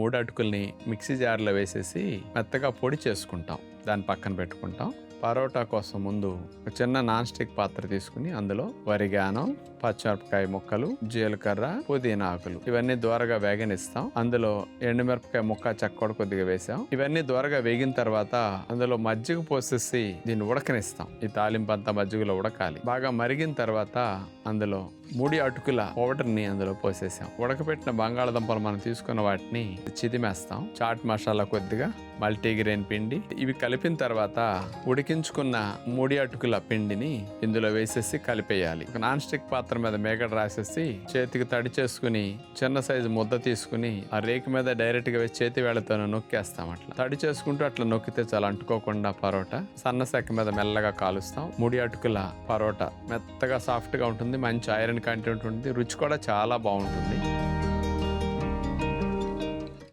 3 అటుకుల్ని mixie జార్లో వేసేసి మెత్తగా పొడి చేసుకుంటాం. దాన్ని పక్కన పెట్టుకుంటాం. పరోటా కోసం ముందు ఒక చిన్న నాన్ స్టిక్ పాత్ర తీసుకుని అందులో వరిగానం, పచ్చిమిరపకాయ ముక్కలు, జీలకర్ర, పుదీనా ఆకులు ఇవన్నీ దోరగా వేగనిస్తాం. అందులో ఎండుమిరపకాయ ముక్క చక్కోడ కొద్దిగా వేసాం. ఇవన్నీ దోరగా వేగిన తర్వాత అందులో మజ్జిగ పోసేసి దీన్ని ఉడకనిస్తాం. ఈ తాలింపు అంతా మజ్జిగలో ఉడకాలి. బాగా మరిగిన తర్వాత అందులో 3 అటుకుల పౌడర్ని అందులో పోసేసాం. ఉడకపెట్టిన బంగాళదుంపలు మనం తీసుకున్న వాటిని చిదిమేస్తాం. చాట్ మసాలా కొద్దిగా, మల్టీగ్రెయిన్ పిండి ఇవి కలిపిన తర్వాత ఉడికించుకున్న 3 అటుకుల పిండిని ఇందులో వేసేసి కలిపేయాలి. ఒక నాన్ స్టిక్ పాత్ర మీద మేగడ రాసేసి చేతికి తడి చేసుకుని చిన్న సైజు ముద్ద తీసుకుని ఆ రేకు మీద డైరెక్ట్ గా వేసి చేతి వేళ్లతో నొక్కేస్తాం. అట్లా తడి చేసుకుంటూ అట్లా నొక్కితే చాలా అంటుకోకుండా పరోటా సన్న సెక్క మీద మెల్లగా కాలుస్తాం. 3 అటుకుల పరోటా మెత్తగా సాఫ్ట్ గా ఉంటుంది. మంచి ఐరన్ కంటెంట్ ఉంటుంది. రుచి కూడా చాలా బాగుంటుంది.